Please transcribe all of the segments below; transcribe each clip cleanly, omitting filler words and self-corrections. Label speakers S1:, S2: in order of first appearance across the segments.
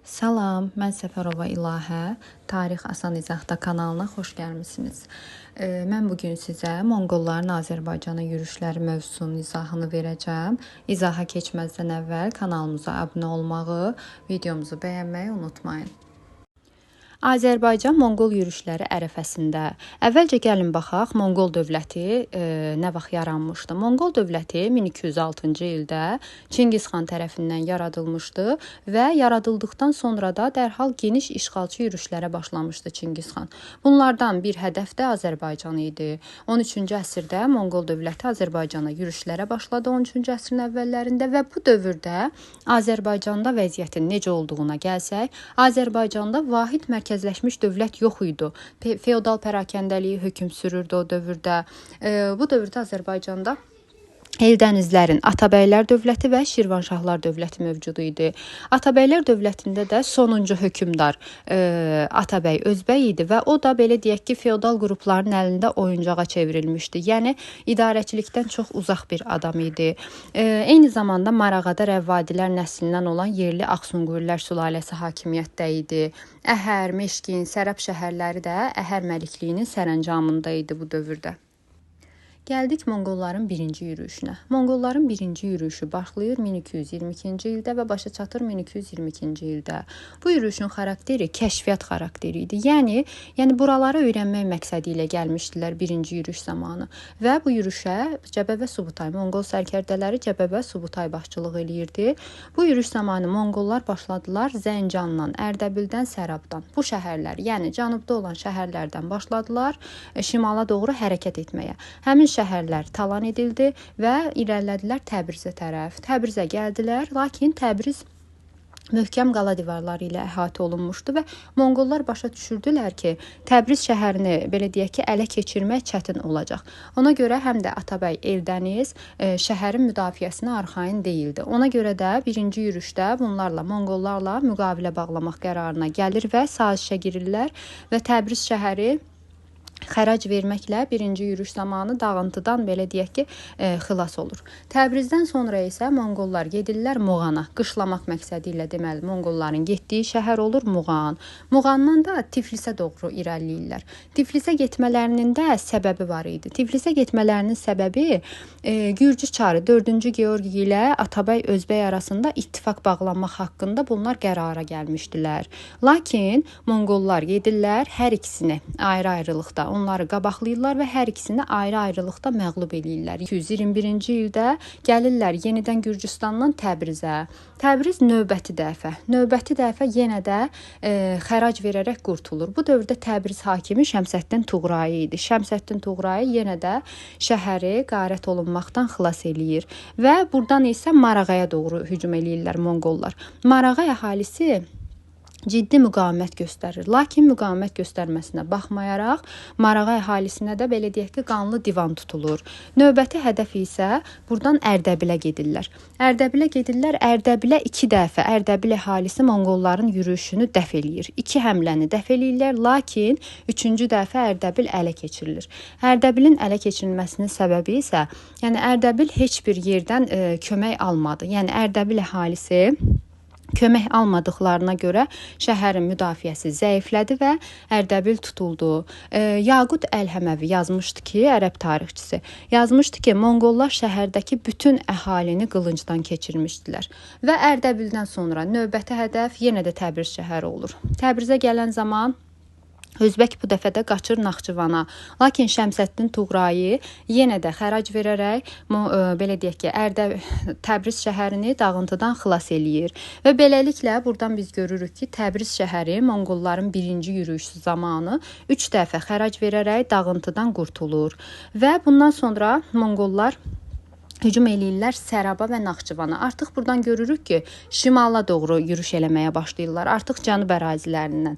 S1: Salam, mən Səfərova İlahə, Tarix Asan İzahda kanalına xoş gəlmisiniz. Mən bugün sizə Monqolların Azərbaycana yürüşləri mövzusunun izahını verəcəm. İzaha keçməzdən əvvəl kanalımıza abunə olmağı, videomuzu bəyənməyi unutmayın. Azərbaycan Monqol yürüşləri ərəfəsində. Əvvəlcə gəlin baxaq Monqol dövləti nə vaxt yaranmışdı. Monqol dövləti 1206-cı ildə Çingiz xan tərəfindən yaradılmışdı və yaradıldıqdan sonra da dərhal geniş işğalçı yürüşlərə başlamışdı Çingiz xan. Bunlardan bir hədəf də Azərbaycan idi. 13-cü əsrdə Monqol dövləti Azərbaycana yürüşlərə başladı 13-cü əsrin əvvəllərində və bu dövrdə Azərbaycanda vəziyyətin necə olduğuna gəlsək, Azərbaycanda vahid mərkəzləşmiş dövlət yox idi. Feodal pərakəndəliyi hökm sürürdü o dövrdə. Bu dövrdə Azərbaycanda Eldənizlərin Atabəylər dövləti və Şirvanşahlar dövləti mövcud idi. Atabəylər dövlətində də sonuncu hökmdar Atabəy Özbəy idi və o da belə deyək ki, feodal qrupların əlində oyuncağa çevrilmişdi. Yəni idarəçilikdən çox uzaq bir adam idi. Eyni zamanda Marağada Rəvvadilər nəslindən olan yerli Ağsunqurilər sülaləsi hakimiyyətdə idi. Əhər, Meşkin, Sərəb şəhərləri də Əhər məlikliyinin sərəncamında idi bu dövrdə. Gəldik Monqolların birinci yürüşünə. Monqolların birinci yürüşü başlayır 1222-ci ildə və başa çatır 1222-ci ildə. Bu yürüşün xarakteri kəşfiyyat xarakteri idi. Yəni buraları öyrənmək məqsədi ilə gəlmişdilər birinci yürüş zamanı. Və bu yürüşə Cəbəbə Subutay, Monqol sərkərdələri Cəbəbə Subutay başçılıq eləyirdi. Bu yürüş zamanı Monqollar başladılar Zəncandan, Ərdəbildən, Sərabdan. Bu şəhərlər, yəni cənubda olan şəhərlərdən başladılar şimala doğru hərəkət etməyə. Həmin şəhərlər talan edildi və irəlilədilər Təbrizə tərəf. Təbrizə gəldilər, lakin Təbriz möhkəm qala divarları ilə əhatə olunmuşdu və Monqollar başa düşürdülər ki, Təbriz şəhərini belə deyək ki, ələ keçirmək çətin olacaq. Ona görə həm də Atabəy Eldəniz şəhərin müdafiəsinə arxayın deyildi. Ona görə də birinci yürüşdə bunlarla, Monqollarla müqavilə bağlamaq qərarına gəlir və sazişə girirlər və Təbriz şəhəri xərac verməklə birinci yürüş zamanı dağıntıdan belə deyək ki, xilas olur. Təbrizdən sonra isə Monqollar gedirlər Muğana. Qışlamaq məqsədi ilə deməli Monqolların getdiyi şəhər olur Muğan. Muğandan da Tiflisə doğru irəliləyirlər. Tiflisə getmələrinin də səbəbi var idi. Tiflisə getmələrinin səbəbi Gürcü çarı 4-cü Georgi ilə Atabəy Özbəy arasında ittifaq bağlanmaq haqqında bunlar qərara gəlmişdilər. Lakin Monqollar gedirlər hər ikisini ayrı-ayrılıqda onları qabaqlayırlar və hər ikisini ayrı-ayrılıqda məğlub eləyirlər. 221-ci ildə gəlirlər yenidən Gürcüstandan Təbrizə. Təbriz növbəti dəfə yenə də xərac verərək qurtulur. Bu dövrdə Təbriz hakimi Şəmsəddin Tuğrai idi. Şəmsəddin Tuğrai yenə də şəhəri qarət olunmaqdan xilas eləyir və buradan isə Marağaya doğru hücum eləyirlər Monqollar. Marağa əhalisi ciddi müqavimət göstərir. Lakin müqavimət göstərməsinə baxmayaraq, Marağa əhalisinə də belə deyək ki, qanlı divan tutulur. Növbəti hədəf isə buradan Ərdəbilə gedirlər. Ərdəbilə 2 dəfə Ərdəbil əhalisi Monqolların yürüşünü dəf eləyir. 2 həmləni dəf eləyirlər, lakin 3-cü dəfə Ərdəbil ələ keçirilir. Ərdəbilin ələ keçirilməsinin səbəbi isə, yəni Ərdəbil heç bir yerdən kömək almadı. Yəni Ərdəbil əhalisi kömək almadıqlarına görə şəhərin müdafiəsi zəiflədi və Ərdəbil tutuldu. Yaqut Əl-Həməvi yazmışdı ki, ərəb tarixçisi, yazmışdı ki, Monqollar şəhərdəki bütün əhalini qılıncdan keçirmişdilər. Və Ərdəbildən sonra növbəti hədəf yenə də Təbriz şəhəri olur. Təbrizə gələn zaman Özbək bu dəfə də qaçır Naxçıvana. Lakin Şəmsəddin Tuğrai yenə də xərac verərək belə deyək ki, Təbriz şəhərini dağıntıdan xilas eləyir. Və beləliklə buradan biz görürük ki, Təbriz şəhəri Monqolların birinci yürüyüşü zamanı 3 dəfə xərac verərək dağıntıdan qurtulur. Və bundan sonra Monqollar hücum eləyirlər Səraba və Naxçıvana. Artıq buradan görürük ki, şimala doğru yürüş eləməyə başlayırlar. Artıq cənub ərazilərindən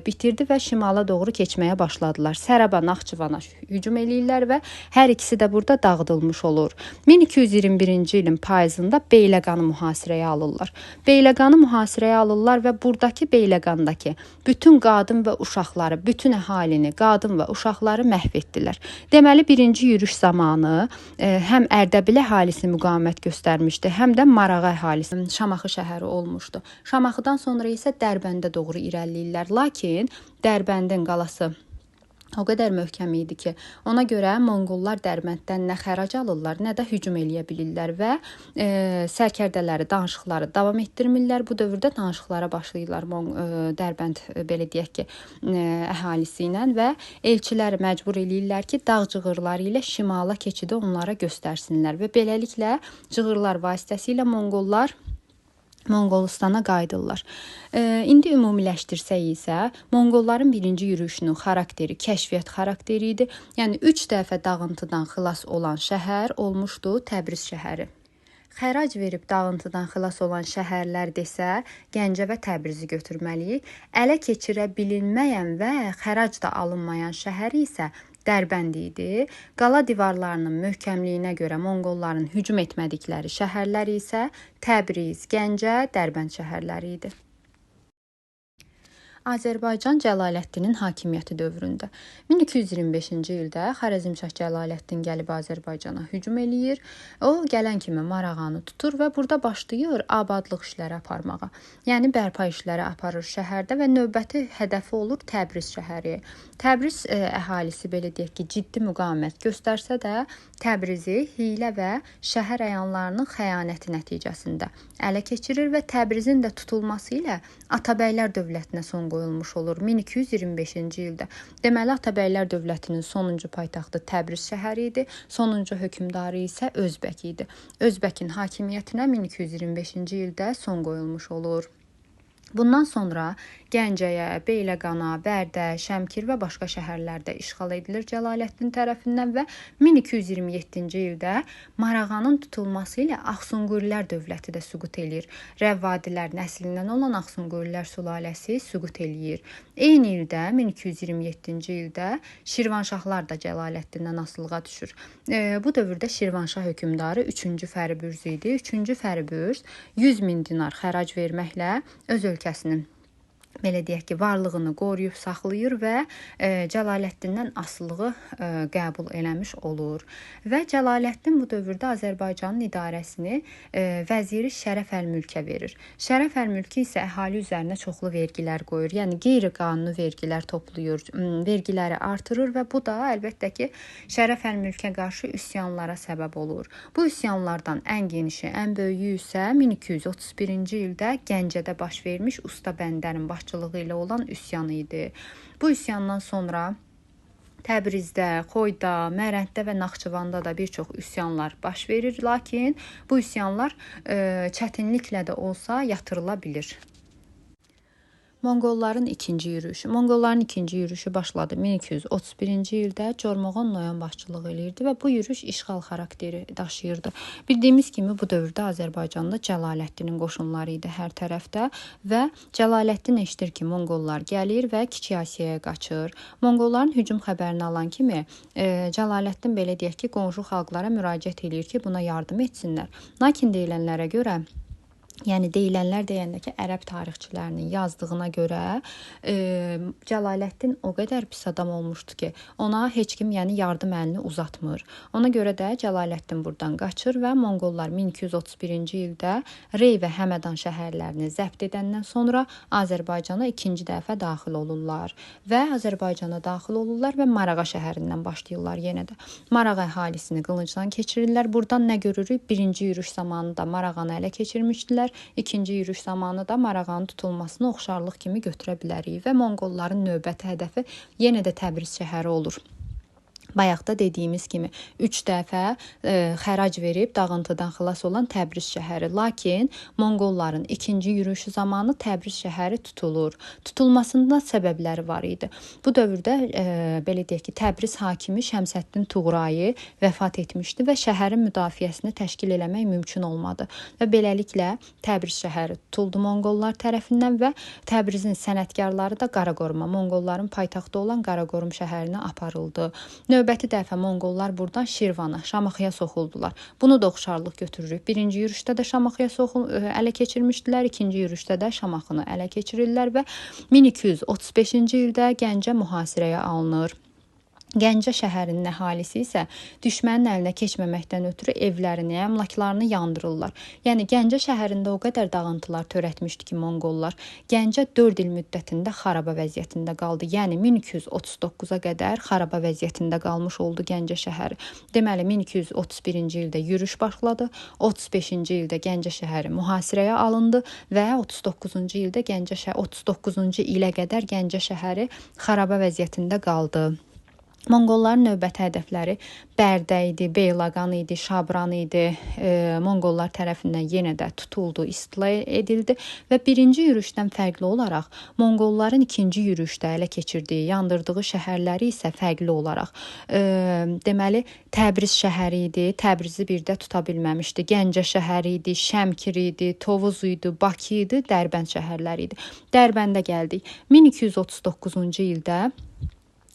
S1: bitirdi və şimala doğru keçməyə başladılar. Səraba, Naxçıvana hücum eləyirlər və hər ikisi də burada dağıdılmış olur. 1221-ci ilin payızında Beyləqanı mühasirəyə alırlar. Beyləqanı mühasirəyə alırlar və buradakı Beyləqandakı bütün qadın və uşaqları, bütün əhalini, qadın və uşaqları məhv etdilər. Deməli, birinci yürüş zamanı həm Ərdəbilə Bəylə əhalisi müqavimət göstərmişdi, həm də Marağa əhalisi Şamaxı şəhəri olmuşdu. Şamaxıdan sonra isə Dərbəndə doğru irəliləyirlər. Lakin Dərbəndin qalası o qədər möhkəm idi ki, ona görə Monqollar Dərbənddən nə xərac alırlar, nə də hücum eləyə bilirlər və sərkərdələri, danışıqları davam etdirmirlər. Bu dövrdə danışıqlara başlayırlar Dərbənd belə deyək ki, əhalisi ilə və elçiləri məcbur eləyirlər ki, dağ cığırları ilə şimala keçidi onlara göstərsinlər və beləliklə cığırlar vasitəsilə Monqolistana qayıdırlar. İndi ümumiləşdirsək isə Monqolların birinci yürüşünün xarakteri kəşfiyyat xarakteri idi. Yəni 3 dəfə dağıntıdan xilas olan şəhər olmuşdu Təbriz şəhəri. Xərac verib dağıntıdan xilas olan şəhərlər desə, Gəncə və Təbrizi götürməliyik. Ələ keçirə bilinməyən və xərac da alınmayan şəhəri isə Dərbənd idi. Qala divarlarının möhkəmliyinə görə Monqolların hücum etmədikləri şəhərlər isə Təbriz, Gəncə, Dərbənd şəhərləri idi. Azərbaycan Cəlaləddinin hakimiyyəti dövründə 1225-ci ildə Xarəzmşah Cəlaləddin gəlib Azərbaycana hücum eləyir. O gələn kimi Marağanı tutur və burada başlayır abadlıq işləri aparmağa. Yəni bərpa işləri aparır şəhərdə və növbəti hədəfi olur Təbriz şəhəri. Təbriz əhalisi belə deyək ki, ciddi müqavimət göstərsə də Təbrizi hiylə və şəhər əyanlarının xəyanəti nəticəsində ələ keçirir və Təbrizin də tutulması ilə Atabəylər dövlətinə son qoyulmuş olur 1225-ci ildə. Deməli, Atabəylər dövlətinin sonuncu paytaxtı Təbriz şəhəri idi, sonuncu hökmdarı isə Özbək idi. Özbəkin hakimiyyətinə 1225-ci ildə son qoyulmuş olur. Bundan sonra Gəncəyə, Beyləqana, Bərdə, Şəmkir və başqa şəhərlərdə işğal edilir Cəlaləddin tərəfindən və 1227-ci ildə Marağanın tutulması ilə Axsunqurilər dövləti də süqut eləyir. Rəvvadilər nəslindən olan Axsunqurilər sülaləsi süqut eləyir. Eyni ildə 1227-ci ildə Şirvanşahlar da Cəlaləddinlə asılığa düşür. Bu dövrdə Şirvanşah hökmdarı 3-cü Fəribürz idi. 3-cü Fəribürz 100.000 dinar xərac verməklə öz ölkəsinin belə deyək ki, varlığını qoruyub saxlayır və Cəlaləddindən asılığı qəbul eləmiş olur. Və Cəlaləddin bu dövrdə Azərbaycanın idarəsini vəziri Şərəf Əl-Mülkə verir. Şərəf Əl-Mülkə isə əhali üzərinə çoxlu vergilər qoyur. Yəni qeyri-qanuni vergilər toplayır, vergiləri artırır və bu da əlbəttə ki, Şərəf Əl-Mülkə qarşı üsyanlara səbəb olur. Bu üsyanlardan ən genişi, ən böyüyü isə 1231-ci ildə Gəncədə baş vermiş Usta Bəndərin başçılığı ilə olan üsyan idi. Bu üsyandan sonra Təbrizdə, Xoyda, Mərənddə və Naxçıvanda da bir çox üsyanlar baş verir, lakin bu üsyanlar çətinliklə də olsa yatırıla bilir. Monqolların ikinci yürüşü. Monqolların ikinci yürüşü başladı 1231-ci ildə Cormoğon Noyan başçılıq eləyirdi və bu yürüş işğal xarakteri daşıyırdı. Bildiyimiz kimi bu dövrdə Azərbaycanda Cəlaləddinin qoşunları idi hər tərəfdə və Cəlaləddin eşidir ki, Monqollar gəlir və Kiçik Asiyaya qaçır. Monqolların hücum xəbərini alan kimi Cəlaləddin belə deyək ki, qonşu xalqlara müraciət eləyir ki, buna yardım etsinlər. Lakin deyilənlərə görə Yəni deyilənlər deyəndə ki, ərəb tarixçilərinin yazdığına görə Cəlaləddin o qədər pis adam olmuşdu ki, ona heç kim yardım əlini uzatmır. Ona görə də Cəlaləddin buradan qaçır və Monqollar 1231-ci ildə Rey və Həmədan şəhərlərini zəbt edəndən sonra Azərbaycana ikinci dəfə daxil olurlar və Azərbaycana daxil olurlar və Marağa şəhərindən başlayırlar yenə də. Marağa əhalisini qılıncdan keçirirlər. Buradan nə görürük? Birinci yürüş zamanında Marağanı ələ keçirmişdilər. İkinci yürüş zamanı da Marağanın tutulmasını oxşarlıq kimi götürə bilərik və Monqolların növbəti hədəfi yenə də Təbriz şəhəri olur. Bayaqda dediyimiz kimi 3 dəfə xərac verib dağıntıdan xilas olan Təbriz şəhəri. Lakin Monqolların ikinci yürüşü zamanı Təbriz şəhəri tutulur. Tutulmasında səbəbləri var idi. Bu dövrdə belə deyək ki, Təbriz hakimi Şəmsəddin Tuğrayı vəfat etmişdi və şəhərin müdafiəsini təşkil eləmək mümkün olmadı. Və beləliklə Təbriz şəhəri tutuldu Monqollar tərəfindən və Təbrizin sənətkarları da Qaraqoruma, Monqolların paytaxtı olan Qaraqorum şəhərinə aparıldı. Növbəti dəfə Monqollar buradan Şirvana, Şamaxıya soxuldular. Bunu da oxşarlıq götürürük. Birinci yürüşdə də Şamaxıya ələ keçirmişdilər, ikinci yürüşdə də Şamaxını ələ keçirirlər və 1235-ci ildə Gəncə mühasirəyə alınır. Gəncə şəhərinin əhalisi isə düşmənin əlinə keçməməkdən ötürü evlərini, əmlaklarını yandırırlar. Yəni Gəncə şəhərində o qədər dağıntılar törətmişdi ki, Monqollar Gəncə 4 il müddətində xaraba vəziyyətində qaldı. Yəni 1239-a qədər xaraba vəziyyətində qalmış oldu Gəncə şəhəri. Deməli 1231-ci ildə yürüş başladı. 35-ci ildə Gəncə şəhəri mühasirəyə alındı və 39-cu ildə 39-cu ilə qədər Gəncə şəhəri xaraba vəziyyətində qaldı. Monqolların növbəti hədəfləri Bərdə idi, Beyləqan idi, Şabran idi. Monqollar tərəfindən yenə də tutuldu, istila edildi və birinci yürüşdən fərqli olaraq Monqolların ikinci yürüşdə ələ keçirdiyi, yandırdığı şəhərləri isə fərqli olaraq deməli Təbriz şəhəri idi, Təbrizi birdə tuta bilməmişdi. Gəncə şəhəri idi, Şəmkir idi, Tovuz idi, Bakı idi, Dərbənd şəhərləri idi. Dərbəndə gəldik. 1239-cu ildə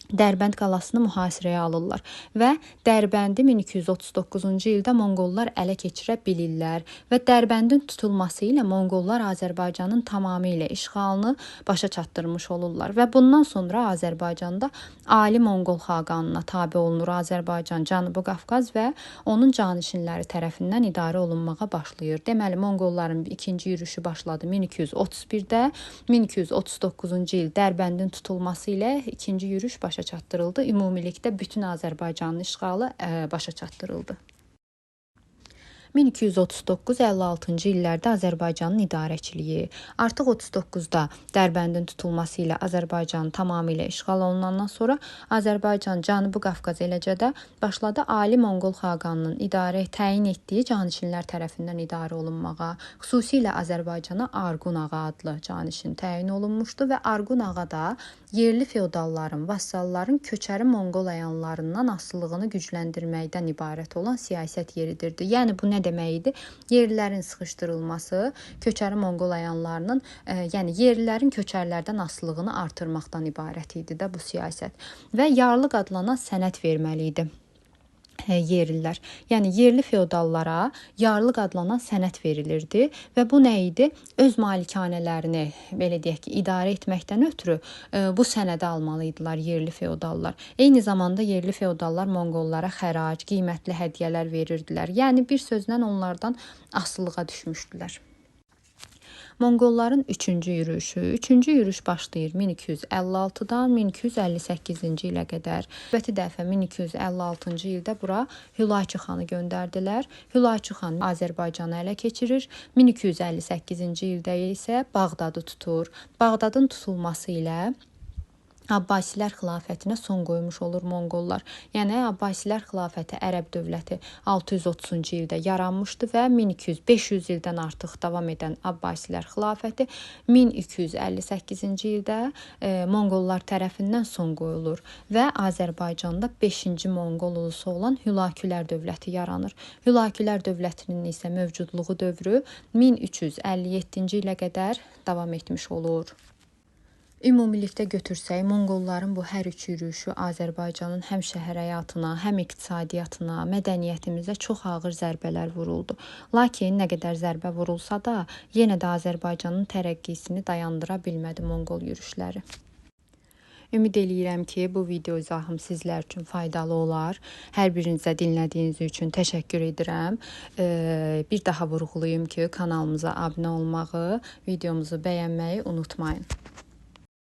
S1: Dərbənd qalasını mühasirəyə alırlar və Dərbəndi 1239-cu ildə Monqollar ələ keçirə bilirlər və Dərbəndin tutulması ilə Monqollar Azərbaycanın tamamilə işğalını başa çatdırmış olurlar və bundan sonra Azərbaycanda Ali Monqol xaqanına tabe olunur. Azərbaycan, Cənubi Qafqaz və onun canişinləri tərəfindən idarə olunmağa başlayır. Deməli Monqolların ikinci yürüşü başladı 1231-də, 1239-cu il Dərbəndin tutulması ilə ikinci yürüş başa çatdırıldı. Ümumilikdə bütün Azərbaycanın işğalı başa çatdırıldı. 1239-56-cı illərdə Azərbaycanın idarəçiliyi, artıq 39-da Dərbəndin tutulması ilə Azərbaycan tamamilə işğal olunandan sonra Azərbaycan, Cənubi Qafqaz eləcə də başladı Ali Monqol xaqanının təyin etdiyi canişinlər tərəfindən idarə olunmağa. Xüsusilə Azərbaycana Arqun ağa adlı canişin təyin olunmuşdu və Arqun ağa da yerli feodalların, vassalların köçəri Monqol əyanlarından asılılığını gücləndirməkdən ibarət olan siyasət yeridirdi. Yəni bu nə demək idi? Yerlilərin sıxışdırılması, köçəri Monqol əyanlarının, yəni yerlilərin köçərlərdən asılılığını artırmaqdan ibarət idi də bu siyasət. Və yarlıq adlanan sənəd verməli idi yerlilər. Yəni yerli feodallara yarlıq adlanan sənəd verilirdi və bu nə idi? Öz malikanələrini, belə deyək ki, idarə etməkdən ötürü bu sənədi almalı idilər yerli feodallar. Eyni zamanda yerli feodallar Monqollara xərac, qiymətli hədiyyələr verirdilər. Yəni bir sözlə onlardan asılılığa düşmüşdülər. Monqolların üçüncü yürüş başlayır 1256-dan 1258-ci ilə qədər. Növbəti dəfə 1256-cı ildə bura Hülakü xanı göndərdilər. Hülakü xan Azərbaycanı ələ keçirir. 1258-ci ildə isə Bağdadı tutur. Bağdadın tutulması ilə Abbasilər xilafətinə son qoymuş olur Monqollar. Yəni Abbasilər xilafəti Ərəb dövləti 630-cu ildə yaranmışdı və 500 ildən artıq davam edən Abbasilər xilafəti 1258-ci ildə Monqollar tərəfindən son qoyulur və Azərbaycanda 5-ci Monqol ulusu olan Hülakülər dövləti yaranır. Hülakülər dövlətinin isə mövcudluğu dövrü 1357-ci ilə qədər davam etmiş olur. Ümumilikdə götürsək, Monqolların bu hər üç yürüyüşü Azərbaycanın həm şəhər həyatına, həm iqtisadiyyatına, mədəniyyətimizə çox ağır zərbələr vuruldu. Lakin nə qədər zərbə vurulsa da, yenə də Azərbaycanın tərəqqisini dayandıra bilmədi Monqol yürüşləri. Ümid eləyirəm ki, bu video izahım sizlər üçün faydalı olar. Hər birinizə dinlədiyiniz üçün təşəkkür edirəm. Bir daha vurğulayım ki, kanalımıza abunə olmağı, videomuzu bəyənməyi unutmayın.